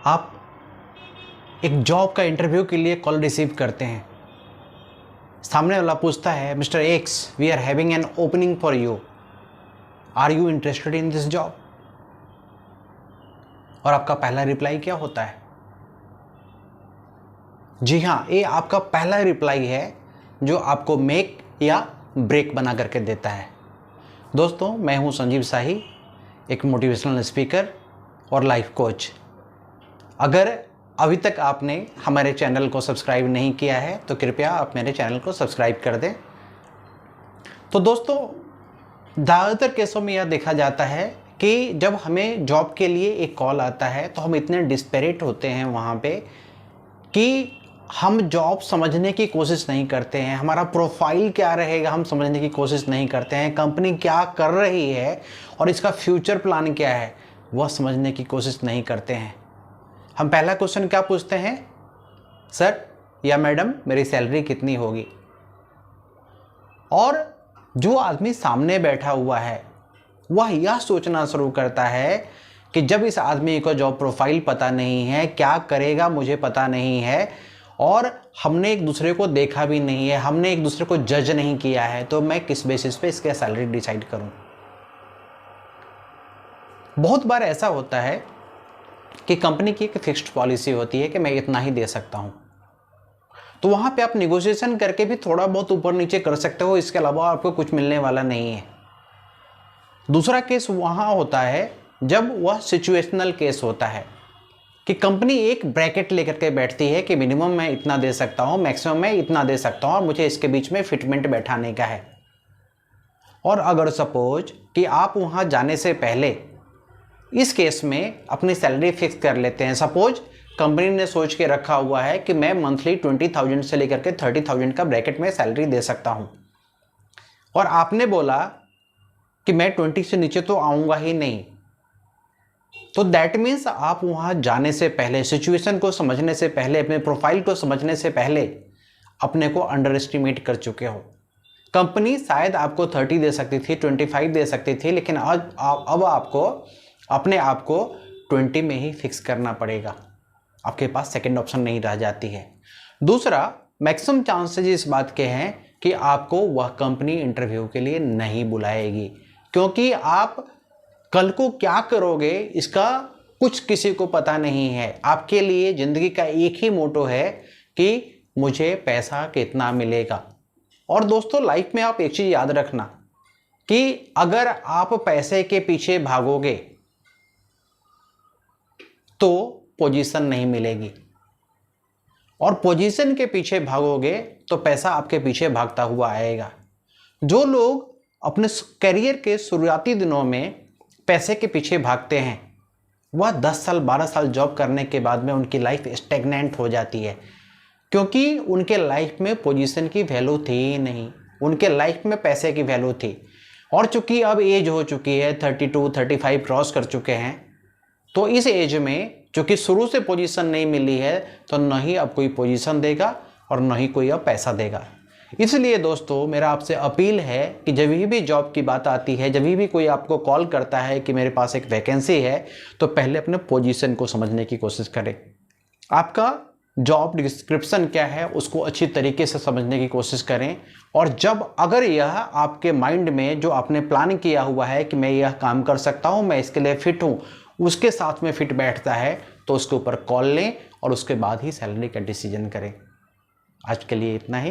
आप एक जॉब का इंटरव्यू के लिए कॉल रिसीव करते हैं। सामने वाला पूछता है, mister X, we are having an opening for you, are you interested in this job? और आपका पहला रिप्लाई क्या होता है? जी हाँ, ये आपका पहला रिप्लाई है जो आपको मेक या ब्रेक बना करके देता है। दोस्तों, मैं हूं संजीव शाही, एक मोटिवेशनल स्पीकर और लाइफ कोच। अगर अभी तक आपने हमारे चैनल को सब्सक्राइब नहीं किया है तो कृपया आप मेरे चैनल को सब्सक्राइब कर दें। तो दोस्तों, ज़्यादातर केसों में यह देखा जाता है कि जब हमें जॉब के लिए एक कॉल आता है तो हम इतने डिस्पैरेट होते हैं वहाँ पे कि हम जॉब समझने की कोशिश नहीं करते हैं। हमारा प्रोफाइल क्या रहेगा हम समझने की कोशिश नहीं करते हैं। कंपनी क्या कर रही है और इसका फ्यूचर प्लान क्या है वह समझने की कोशिश नहीं करते हैं। हम पहला क्वेश्चन क्या पूछते हैं? सर या मैडम, मेरी सैलरी कितनी होगी? और जो आदमी सामने बैठा हुआ है वह यह सोचना शुरू करता है कि जब इस आदमी को जॉब प्रोफाइल पता नहीं है, क्या करेगा मुझे पता नहीं है, और हमने एक दूसरे को देखा भी नहीं है, हमने एक दूसरे को जज नहीं किया है, तो मैं किस बेसिस पे इसका सैलरी डिसाइड करूं? बहुत बार ऐसा होता है कि कंपनी की एक फिक्स्ड पॉलिसी होती है कि मैं इतना ही दे सकता हूं, तो वहां पे आप निगोशिएशन करके भी थोड़ा बहुत ऊपर नीचे कर सकते हो, इसके अलावा आपको कुछ मिलने वाला नहीं है। दूसरा केस वहां होता है जब वह सिचुएशनल केस होता है कि कंपनी एक ब्रैकेट लेकर के बैठती है कि मिनिमम मैं इतना दे सकता हूं, मैक्सिमम मैं इतना दे सकता हूं, और मुझे इसके बीच में फिटमेंट बैठाने का है। और अगर सपोज कि आप वहां जाने से पहले इस केस में अपनी सैलरी फिक्स कर लेते हैं, सपोज कंपनी ने सोच के रखा हुआ है कि मैं मंथली 20,000 से लेकर के 30,000 का ब्रैकेट में सैलरी दे सकता हूं, और आपने बोला कि मैं 20 से नीचे तो आऊंगा ही नहीं, तो दैट मीन्स आप वहां जाने से पहले, सिचुएशन को समझने से पहले, अपने प्रोफाइल को समझने से पहले अपने को अंडर एस्टिमेट कर चुके हो। कंपनी शायद आपको 30 दे सकती थी, 25 दे सकती थी, लेकिन अब आपको अपने आप को 20 में ही फिक्स करना पड़ेगा। आपके पास सेकंड ऑप्शन नहीं रह जाती है। दूसरा, मैक्सिमम चांसेस इस बात के हैं कि आपको वह कंपनी इंटरव्यू के लिए नहीं बुलाएगी, क्योंकि आप कल को क्या करोगे इसका कुछ किसी को पता नहीं है। आपके लिए जिंदगी का एक ही मोटो है कि मुझे पैसा कितना मिलेगा। और दोस्तों, लाइफ में आप एक चीज याद रखना कि अगर आप पैसे के पीछे भागोगे तो पोजीशन नहीं मिलेगी, और पोजीशन के पीछे भागोगे तो पैसा आपके पीछे भागता हुआ आएगा। जो लोग अपने करियर के शुरुआती दिनों में पैसे के पीछे भागते हैं वह 10 साल 12 साल जॉब करने के बाद में उनकी लाइफ स्टेगनेंट हो जाती है, क्योंकि उनके लाइफ में पोजीशन की वैल्यू थी ही नहीं, उनके लाइफ में पैसे की वैल्यू थी। और चूंकि अब एज हो चुकी है, 32 35 क्रॉस कर चुके हैं, तो इस एज में चूंकि शुरू से पोजीशन नहीं मिली है तो न ही अब कोई पोजीशन देगा और न ही कोई अब पैसा देगा। इसलिए दोस्तों, मेरा आपसे अपील है कि जब भी जॉब की बात आती है, जब भी कोई आपको कॉल करता है कि मेरे पास एक वैकेंसी है, तो पहले अपने पोजीशन को समझने की कोशिश करें। आपका जॉब डिस्क्रिप्शन क्या है उसको अच्छी तरीके से समझने की कोशिश करें, और जब अगर यह आपके माइंड में जो आपने प्लान किया हुआ है कि मैं यह काम कर सकता हूँ, मैं इसके लिए फिट हूँ, उसके साथ में फिट बैठता है, तो उसके ऊपर कॉल लें और उसके बाद ही सैलरी का डिसीजन करें। आज के लिए इतना ही।